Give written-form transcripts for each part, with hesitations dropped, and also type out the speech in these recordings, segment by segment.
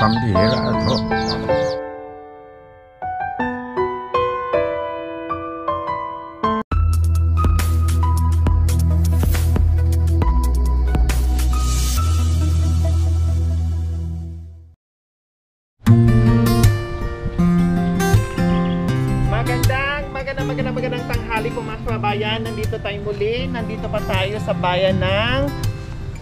pambihira ito. Magandang tanghali po mga kababayan. Nandito tayo muli. Nandito pa tayo sa bayan ng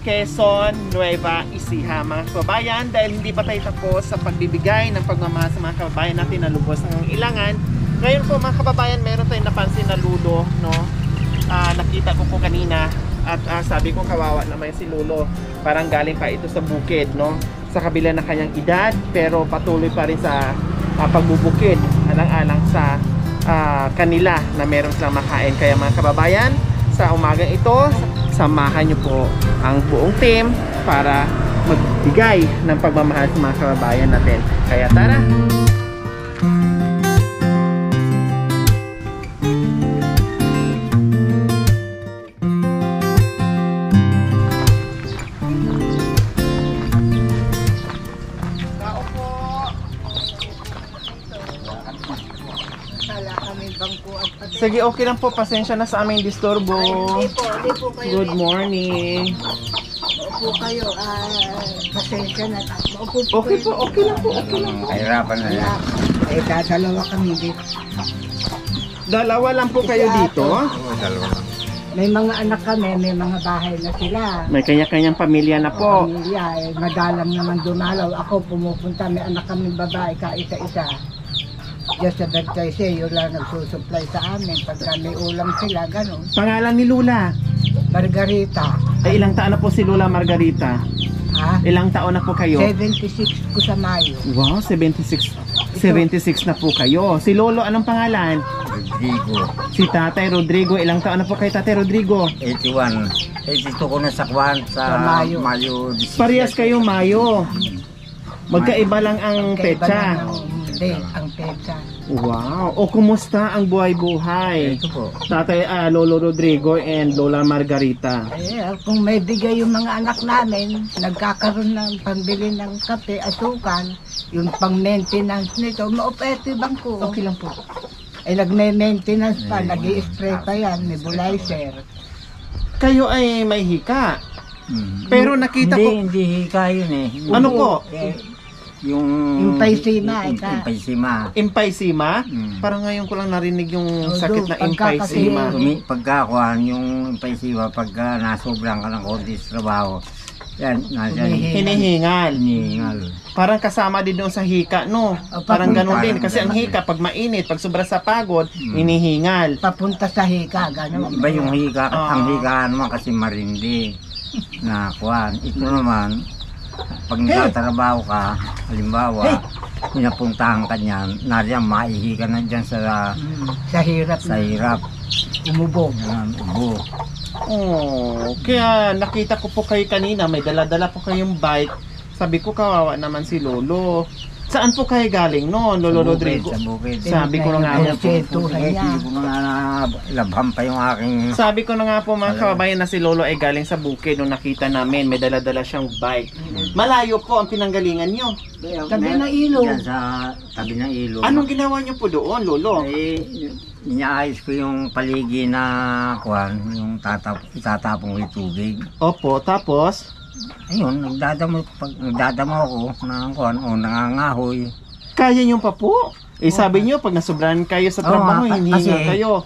Quezon, Nueva Ecija mga kababayan. Dahil hindi pa tayo tapos sa pagbibigay ng pagmamahal sa mga kababayan natin na lubos ng ilangan. Ngayon po mga kababayan, meron tayong napansin na lulo, no? Nakita ko po kanina at sabi ko kawawa naman si Lulo. Parang galing pa ito sa bukid, no? Sa kabila ng kanyang edad, pero patuloy pa rin sa pagbubukid, alang-alang sa kanila na meron silang makain. Kaya mga kababayan, sa umagang ito, samahan nyo po ang buong team para magbigay ng pagmamahal sa mga kababayan natin. Kaya tara! Sige, okay lang po. Pasensya na sa aming disturbo. Hindi po kayo. Good morning. Maupo kayo. Pasensya na. Maupo po Okay kayo. po, okay lang po. Okay lang po. Kahirapan na yan. Dadalawa kami dito. Dalawa lang po kayo dito? Oo, dalawa lang. May mga anak kami, may mga bahay na sila. May kanya-kanyang pamilya na po. Pamilya, madalang naman dumalaw. Ako pumupunta, may anak kami babae, kaisa-isa. Just sa birthday yun lang nagsusupply sa amin. Pagka may ulam sila, gano'n. Pangalan ni Lula? Margarita. Ay, ilang taon na po si Lula Margarita? Ha? Ilang taon na po kayo? 76 ko sa Mayo. Wow, 76. 76 na po kayo. Si Lolo, anong pangalan? Rodrigo, Si Tatay Rodrigo. Ilang taon na po kay Tatay Rodrigo? 81. 82 ko na sa Kwan sa Mayo. Mayo 17. Parehas kayo Mayo. Magkaiba lang ang petsa. Hindi, ang petsa. Wow. O kumusta ang buhay-buhay? Ito po. Tatay Lolo Rodrigo and Lola Margarita. Kung may bigay yung mga anak namin, nagkakaroon ng pambili ng kape, asukan, yung pang-maintenance nito, maopete bangko. Okay lang po. Nagme-maintenance pa, nag-i-spray pa yan, nebulizer. Kayo ay may hika. Pero nakita Hindi, ko... hindi hika yun eh. Ano po? Yung Emphysema, emphysema. Emphysema? Mm. Parang ngayon ko lang narinig yung Oo, sakit na pagkakasi- emphysema. Pagkakuhan, yung emphysema, pagka nasobrang ka ng konti sa trabaho, yan, nasa Hinihingal. hinihingal. Parang kasama din doon sa hika, no? Parang ganun din. Kasi ang hika, pag mainit, pag sobra sa pagod, hinihingal. Papunta sa hika, gano'n. Iba yung hika, ang Ah. hika naman kasi marindi na kuhan. Ito naman, pag nagtatrabaho ka, halimbawa, pinapuntahan ka niyan, nariyan maihi ka na dyan Sa hirap sa hirap. umubog. Yan, ubo. Oh, kaya nakita ko po kayo kanina, may dala-dala po kayong bike. Sabi ko, kawawa naman si Lolo. Saan po kayo galing noon, Lolo Rodrigo? Sa bukid. Sabi ko na nga Ayun, po. kwentuhan niya. Hindi ko na labham pa yung aking... Sabi ko na nga po mga kababayan na si Lolo ay galing sa bukid nung nakita namin. May dala-dala siyang bike. Malayo po ang pinanggalingan nyo. Tabi ng ilog. Yan sa tabi ng ilog. Anong ginawa nyo po doon, Lolo? Inaayos ko yung paligi na kuhan, yung itatapong yung tubig. Opo, tapos? Ayun, nagdadamo ako ng kuhan o nangangahoy. Kaya nyo pa po? Sabi nyo, pag nasobrahan kayo sa trabaho, hinihingal kasi- kayo.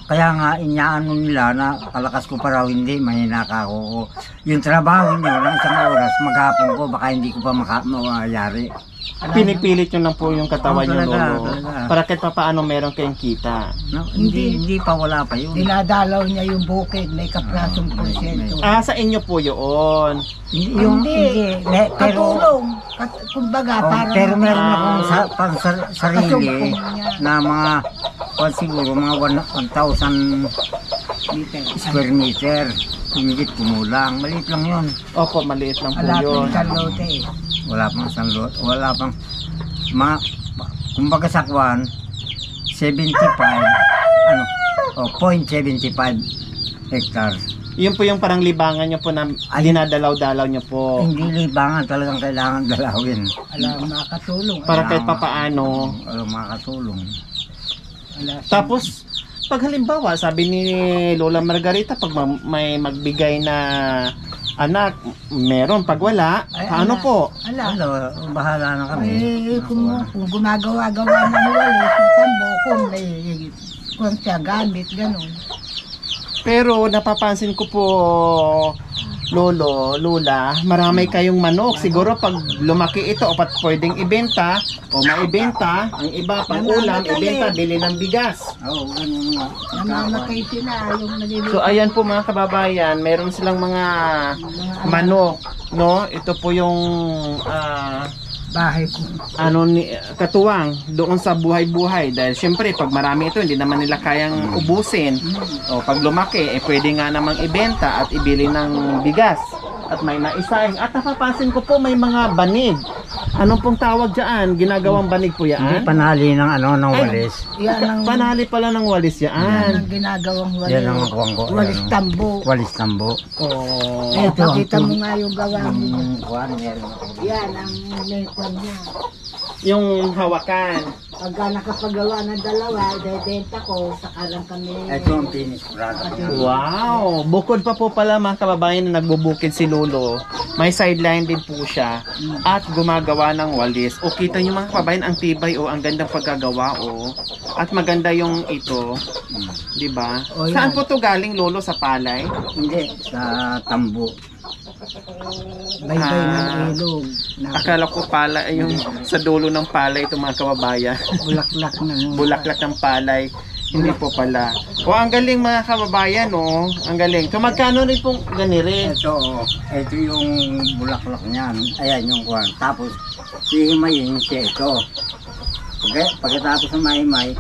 Kaya nga inaano nila na kalakas ko pa raw hindi, mahina ka ako. Yung trabaho nyo ng isang oras, maghapon ko, baka hindi ko pa makayari. Pinipilit nyo lang po yung katawan nyo, talaga, Lolo. talaga. Para kahit pa paano meron kayong kita. No, hindi pa, wala pa yun. Dinadalaw niya yung bukid, may kaprasong porsyento. Sa inyo po yun. Hindi. Pero, Katulong. Kumbaga, parang... pero meron akong sarili Kasungkong niya. na mga, siguro mga 1,000 square meter. Humigit kumulang. Maliit lang yun. Opo, maliit lang po Wala yun. pang salote. Wala pang sanlot. Wala pang, kumbaga sa kwan, 75, 0.75 hectares. Yun po yung parang libangan nyo po na dinadalaw-dalaw nyo po. Hindi libangan, talagang kailangan dalawin. Alam, makatulong. Para kahit papaano. Alam, makatulong. Tapos, pag halimbawa, sabi ni Lola Margarita, pag may magbigay na anak, meron. Pag wala, Ay, paano ala. po? Ala, Bahala na kami. kung gumagawa-gawa ng walis na tambo, kung may kung siya gamit, gano'n. Pero napapansin ko po, Lola, marami kayong manok. Siguro pag lumaki ito o pwedeng ibenta o maibenta, ang iba pang ulam, ibenta, bili ng bigas. Oo, ganun nga. Namamatay sila, yung naliliit. So ayan po mga kababayan, meron silang mga manok, no? Ito po yung bahay ko. katuwang doon sa buhay-buhay dahil syempre pag marami ito hindi naman nila kayang ubusin. O pag lumaki pwede nga namang ibenta at ibili ng bigas at may naisaing. At napapansin ko po may mga banig. Anong pong tawag diyan? Ginagawang banig po Hindi yan? panali ng ng walis. Yan ang, Panali pala ng walis yan yan. ang ginagawang walis. Yan ang kuwang ko. Walis tambo. Walis tambo. Oh. Eh, pakita mo nga yung gawa mo. Kuwan, meron ako. Yan ang nekwan niya. Yung hawakan. Pagka nakapagawa ng dalawa, bebenta ko, saka lang kami. Ito ang finish product. Wow! Bukod pa po pala mga kababayan na nagbubukid si Lolo, may sideline din po siya at gumagawa ng walis. O kita nyo mga kababayan, ang tibay o ang gandang pagkagawa o at maganda yung ito, di ba? O, yan. Saan po to galing Lolo? Sa palay? Hindi, sa tambo. Baybay ng ilog. Akala ko pala ay yung sa dulo ng palay ito mga kababayan. Bulaklak ng Bulaklak ng palay. Hindi po pala. O ang galing mga kababayan o. Ang galing. So magkano rin pong ganire? Ito yung bulaklak niyan. Ayan yung kuwan. Tapos, hihimayin siya ito. Pagkatapos ng mahimay,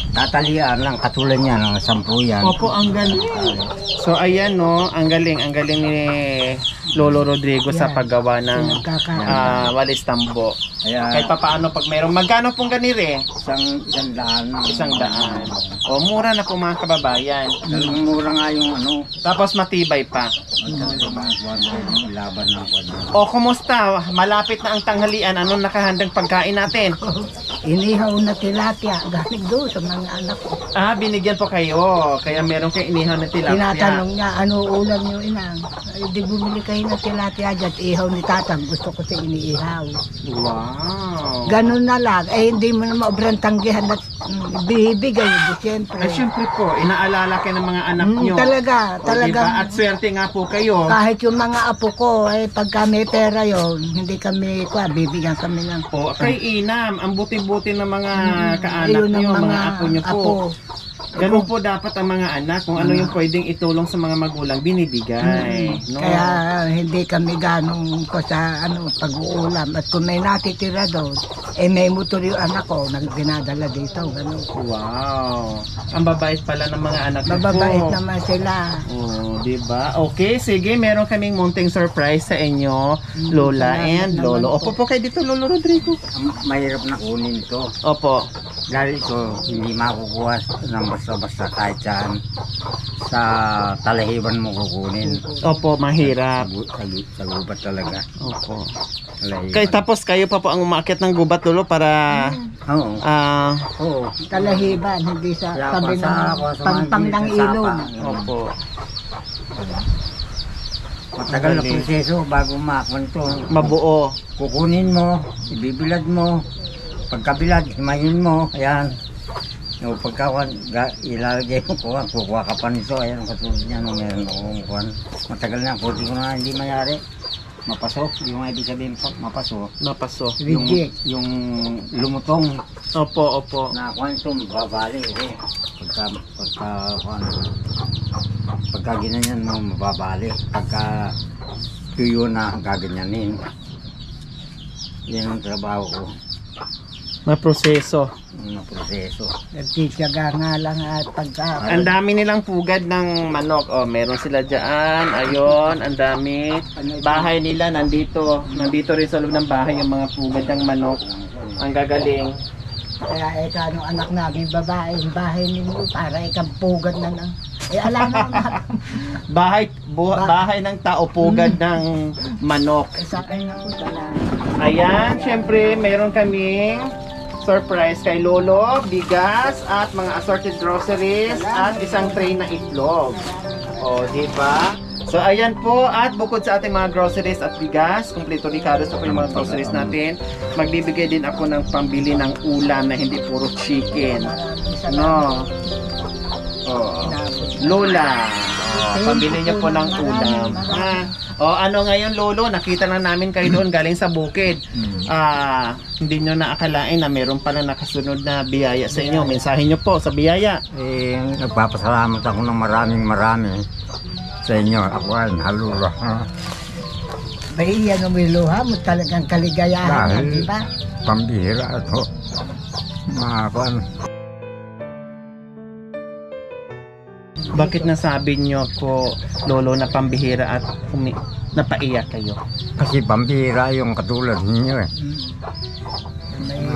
tatalian lang, katulad niya, ng 10 yan. Opo, ang galing. So ayan no, ang galing ni Lolo Rodrigo sa paggawa ng walis tambo. Kaya, Kahit papaano pag mayroong magkano pong ganire? isang daan. 100. O mura na po mga kababayan. Talagang mura nga yung Tapos matibay pa. laban na ako. O kumusta? Malapit na ang tanghalian. Anong nakahandang pagkain natin? inihaw na tilapia. Galing doon sa mga anak ko. Ah, binigyan po kayo. Kaya meron kayong inihaw na tilapia. Tinatanong niya, ano ulam niyo inang? Ay, di bumili kayo ng tilapia dyan. Ihaw ni tatang. Gusto ko siya iniihaw. Wow. Ganun na lang. Eh, hindi mo na maobrang tanggihan at bibigay. Siyempre. Ay, syempre po, inaalala kayo ng mga anak nyo. Talaga, O, talaga. diba? At swerte nga po kayo. Kahit yung mga apo ko, eh, pagka may pera yun, hindi kami, bibigyan kami ng O, kay Inam, ang buti-buti ng mga kaanak ayun ang nyo, mga apo nyo po. Ganun po dapat ang mga anak, kung ano yung pwedeng itulong sa mga magulang, binibigay. No? Kaya hindi kami ganong ko sa pag-uulam. At kung may natitira doon, may motor yung anak ko, dinadala dito. Ganun. Wow. Ang babait pala ng mga anak nyo po. Mababait naman sila. Oh, diba? Okay, sige, meron kaming munting surprise sa inyo, Lola and Lolo. Opo po kayo dito, Lolo Rodrigo. Mahirap na kunin to. Opo. Dahil ito, hindi makukuha ng basta-basta kahit saan. Sa talahiban mo kukunin. Opo, mahirap. Sa gubat talaga. Opo. Talahiban. Tapos kayo pa po ang umakyat ng gubat, Lolo, para Oo. Oo. Talahiban, hindi sa Kaya tabi pa sa- ng sa pangpang mga ng sa ilog. sapa. Opo. Matagal na proseso bago makon to. Mabuo. Kukunin mo, ibibilad mo, pagkabilad, himayin mo, ayan. Yung ilalagay mo kukuha ka pa nito, ayan ang katulad niya, no, meron akong kuhan. Matagal na, puti ko na hindi mayari. Mapasok, yung ibig sabihin mapasok. Napaso. Yung lumutong Opo, opo. na kuhan ito, mababali. Pagka ginanyan mo, mababali. Pagka tuyo na, gaganyanin. Yan ang trabaho ko. Maproseso. Ang proseso. Nagtitiyaga nga lang at pagka... Ang dami nilang pugad ng manok. Oh, meron sila dyan. Ayun, ang dami. Bahay nila nandito. Nandito rin sa loob ng bahay yung mga pugad ng manok. Ang gagaling. Kaya nung anak namin babae, yung bahay ninyo para ikampugad na ng Alam mo na. Bahay ng tao, pugad ng manok. Sa akin ako talaga. Ayan, syempre, meron kaming surprise kay Lolo, bigas, at mga assorted groceries, at isang tray na itlog. O, diba? So, ayan po, at bukod sa ating mga groceries at bigas, kumpleto Ricardo's na po yung mga groceries natin, magbibigay din ako ng pambili ng ulam na hindi puro chicken. No? Oh. Lola, pambili niyo po ng ulam. Ha? O, ano ngayon, Lolo, nakita na namin kayo doon galing sa bukid. Hindi nyo naakalain na meron pala nakasunod na biyaya sa inyo. Mensahe nyo po sa biyaya. Nagpapasalamat ako ng marami sa inyo. Ako ay halula. Bay, yan ang luha mo talagang kaligayahan, Dahil di ba? pambihira ito. Mga kuan. Bakit nasabi nyo ko, Lolo, na pambihira at napaiyak kayo? Kasi pambihira yung katulad ninyo eh. May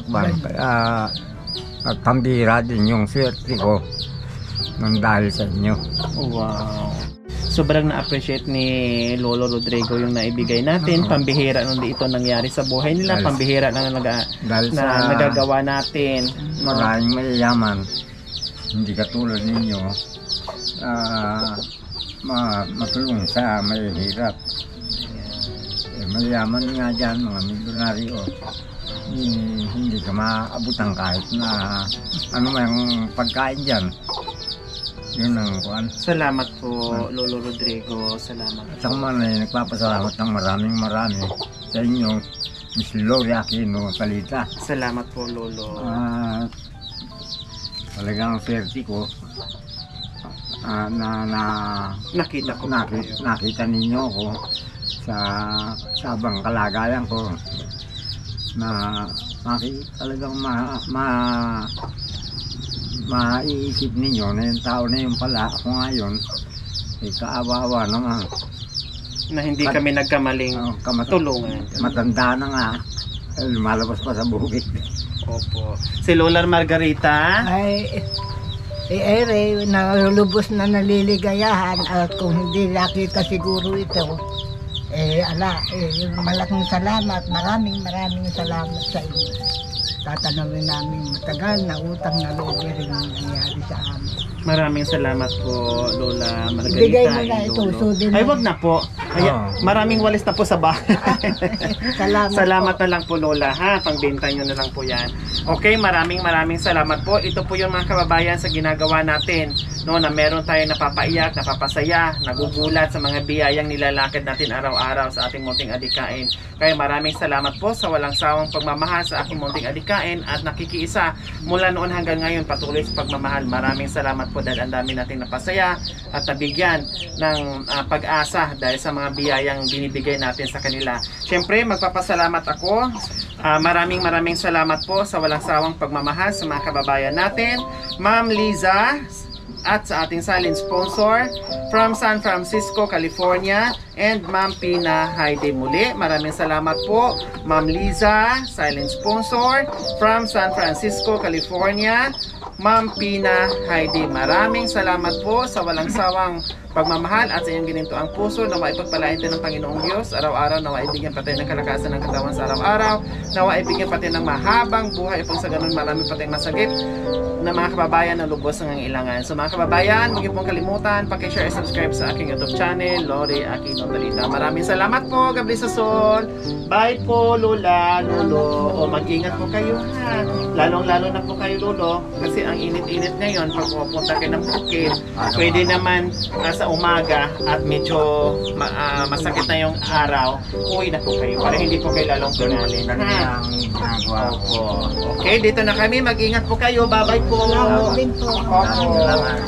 Kuan. At pambihira din yung swerte ko nang dahil sa inyo. Wow. Sobrang na-appreciate ni Lolo Rodrigo yung naibigay natin. Pambihira nung ito nangyari sa buhay nila. Pambihira na nagagawa natin. Maraming mayayaman. Hindi katulad ninyo. Matulong sa may hirap. Mayayaman nga dyan, mga milyonaryo. Hindi ka maabutan kahit na ano yung pagkain dyan. Yun ang kuan. Salamat po, Lolo Rodrigo. Salamat. At ako man ay nagpapasalamat ng marami sa inyo, Miss Lori Aquino Talita. Salamat po, Lolo. Talagang swerte ko Nakita ko po kayo. nakita ninyo ako sa sabang kalagayan ko na talagang maiisip ninyo na yung tao na yung pala ako ngayon ay kaawawa naman Na hindi kami nagkamaling tulungan. matanda na nga lumalabas pa sa bukid. Opo. Si Lola Margarita? Ay, ere, nalubos na naliligayahan at kung hindi nakita siguro ito, malaking salamat, maraming salamat sa inyo. Tatanawin namin matagal na utang na loob rin ang nangyari sa amin. Maraming salamat po, Lola Margarita. Ibigay mo na ito. Lolo. Ay, wag na po. Ay, maraming walis na po sa bahay. Salamat na lang po, Lola, ha? Pangbenta nyo na lang po yan. Okay, maraming salamat po. Ito po yung mga kababayan sa ginagawa natin. No, na meron tayong napapaiyak, napapasaya, nagugulat sa mga biyayang nilalakad natin araw-araw sa ating munting adikain. Kaya maraming salamat po sa walang sawang pagmamahal sa aking munting adikain at nakikiisa mula noon hanggang ngayon patuloy sa pagmamahal. Maraming salamat po dahil ang dami nating napasaya at nabigyan ng pag-asa dahil sa mga biyayang binibigay natin sa kanila. Siyempre, magpapasalamat ako. Maraming salamat po sa walang sawang pagmamahal sa mga kababayan natin. Ma'am Liza, at sa ating silent sponsor from San Francisco, California, and Ma'am Pina Haide muli. Maraming salamat po, Ma'am Liza, silent sponsor from San Francisco, California, Ma'am Pina Haide. Maraming salamat po sa walang sawang pagmamahal at sa inyong gininto ang puso. Nawa ipagpalain tayo ng Panginoong Diyos araw-araw. Nawa ibigyan pa tayo ng kalakasan ng katawan sa araw-araw. Nawa ibigyan pa tayo ng mahabang buhay upang sa ganun marami pa tayong masagip na mga kababayan na lubos ng ilangan. So mga kababayan, huwag niyo pong kalimutan, paki-share and subscribe sa aking YouTube channel, Lori Aquino Talita. Maraming salamat po, God bless us all. Bye po, Lola, Lolo. O mag-ingat po kayo, ha. Lalong-lalo na po kayo, Lolo, kasi ang init-init ngayon pag pupunta kayo ng bukid. Pwede naman sa umaga at medyo masakit na yung araw, uwi na po kayo para hindi po kayo lalong pinalin. Ha? Okay, dito na kami. Mag-ingat po kayo. Bye-bye po. Salamat din po. Salamat.